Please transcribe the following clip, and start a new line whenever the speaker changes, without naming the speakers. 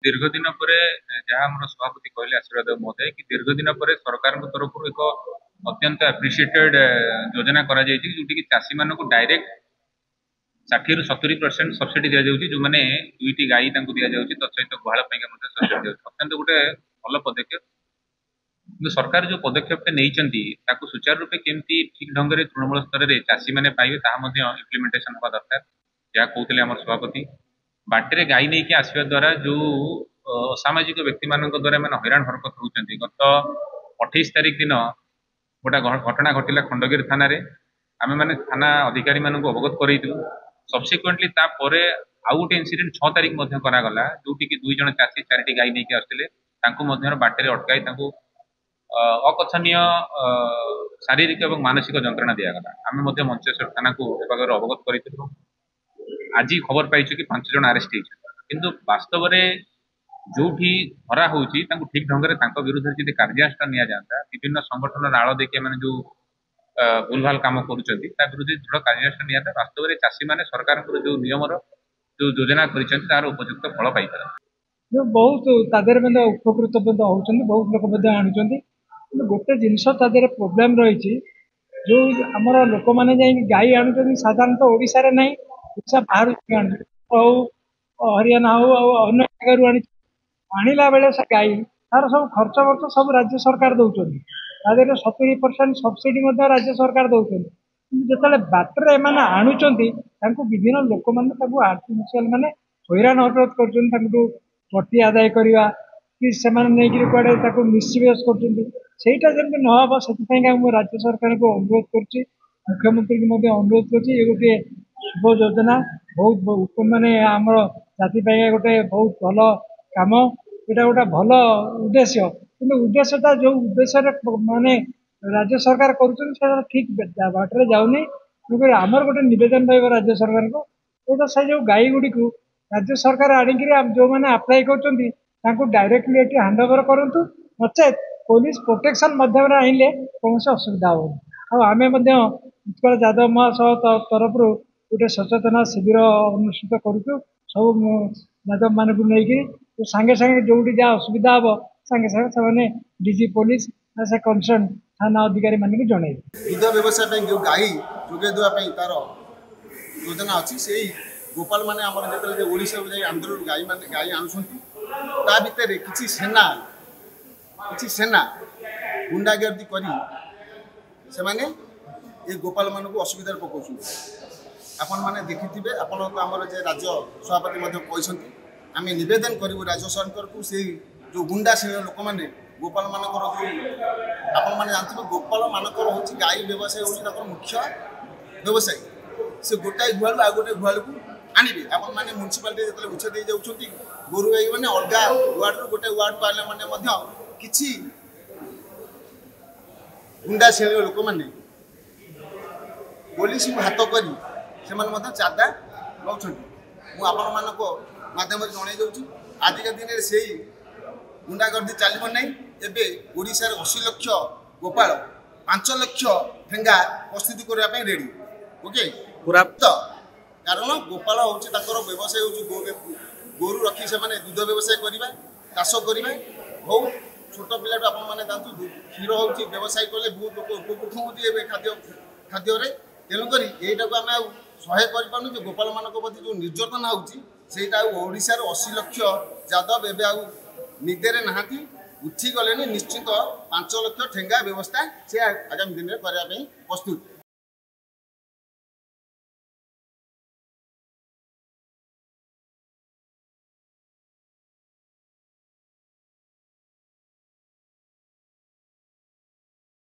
दीर्घ दिन पर जहाँ आम सभापति कहले आशीर्वाद महोदय कि दीर्घ दिन पर सरकार तरफ एक अत्यंत एप्रिशिएटेड योजना जोटि चाषी मान डायरेक्ट 60-70% सब्सिडी दि जाऊँगी जो मैंने दुईटी गाई दि जाऊँगी तत्सहित गुहाल सब्सिडी अत्यंत गोटे भल पदक्षेप कि सरकार जो पदक्षेप नहीं सुचारू रूपे केमती ठीक ढंग से तृणमूल स्तर में चाषी मैंने पाइबे इम्प्लीमेंटेशन होगा दरकार जहाँ कहते आम सभापति बाटे गाई नहीं आसवा द्वारा जो असामाजिक व्यक्ति मान द्वारा मैंने हैरान हरकत होती गत 28 तारिख दिन गोटा घटना घटला खंडगिरी थाना आम मैंने थाना अधिकारी मान अवगत करूँ सब्सिक्वेंटली आउ गोटे इनसीडेंट 6 तारिख करागला जोटि कि 2 जन चाषी 4टी गाई नहीं आसते बाटे अटकाई अकथनीय शारीरिक और मानसिक जंत्रणा दिगला आम मंचेश्वर थाना को अवगत करूँ आज खबर पाई कि 5 जन आरेस्ट होती वास्तव में जो धरा हो ठीक ढंग से विरुद्ध जब कार्यानुष्ठान नि जाता विभिन्न संगठन आड़ देखिए मैंने जो भूल भाल कम कर विरुद्ध दृढ़ कार्यानुष्ठान नि वास्तव में चाषी मैंने सरकार जो नियम जो योजना कर उपयुक्त फल पाई
बहुत उपकृत होती बहुत लोग आणुंट गोटे जिनस प्रोब्लेम रही जो आमर लोक मैंने गाई आणुंट साधारणतः ओडिशा रे नहीं ओडिशा बाहर हरियाणा हो जगह आणला बेले से गाई तार सब खर्च वर्च सब राज्य सरकार दौरान 70% सब्सिडी राज्य सरकार दौरान जो बाटर एम आणुंट विभिन्न लोक मैंने आर्टिफिशियल मैंने हैरान हरकत कर पट्टी आदाय करवा कि कड़े मिसबिहेव करटा जमी नहब से राज्य सरकार को अनुरोध कर मुख्यमंत्री की अनुरोध कर गोटे शुभ योजना बहुत मानने आम जाति गोटे बहुत भल कम यहाँ गोटे भल उद्देश्य कि उद्देश्यटा जो उद्देश्य माने राज्य सरकार कर ठीक बाटर जाऊनी तेणुक आमर गोटे नवेदन राज्य सरकार को से जो गाई गुड़ी को राज्य सरकार आणिक जो मैंने अप्लाई कर डायरेक्टली ये हैंड ओवर करूँ नचे पुलिस प्रोटेक्शन मध्यम आइले कौन असुविधा हो आम उत्कल यादव महासभा तरफ गोटे सचेतना शिविर अनुष्ठित करुँ सब यादव मान को लेकिन सांगे सांगे जो जहाँ असुविधा हम सांगे सांगे से डीजी पुलिस से कंसर्न थाना अधिकारी मान जन
दुध व्यवसाय जो गाई जोगे देवाई तार योजना अच्छी से गोपाल मैंने आमर जो ओडिशा आंध्र गाई आणुंट भितर किसी सेना गुंडागर्दी करी से माने ये गोपाल मान को असुविधा पकाउछन आपण माने देखिथिबे आपण तो आमर जे राज्य सभापति कहते आम नवेदन करूँ राज्य सरकार को से जो गुंडा श्रेणी लोक मैंने गोपाल मानकर जो आपण मैंने जानते गोपाल मानकर हूँ गाई व्यवसाय हूँ मुख्य व्यवसाय से गोटाए गुहाल आ गोटे गुहाल को आनबे आपण मैंने म्यूनिसिपालिटी जो उच्छ दे जाऊँगी गोरु गाई मैंने अलग वार्ड गोटे वार्ड को आने मैंने किसी गुंडा श्रेणी लोक मैंने पुलिस को हाथ कर चाँदा लौट माध्यम जन दूँ आजिका दिन में से गुंडागर्दी चलो ना एवं ओडिशार 80 लाख गोपाल 5 लाख ठेंगा प्रस्तुत करने रेडी ओके पूरा कारण गोपाल हूँ व्यवसाय हूँ गोरु रखी से दूध व्यवसाय करवा चाष करवा बहुत छोट पिला आपने जानते क्षीर हूँ व्यवसाय कले बहुत लोग उपकृत होती खाद्य खाद्य तेणुक यहीटा आम सहाय करूँ जो गोपाल मान प्रति जो निर्यातना होटा ओडिशार 80 लाख यादव एवं निदेरे नहांती उठी गले निश्चित 5 लाख ठेंगा व्यवस्था से आगामी दिन में करने प्रस्तुत।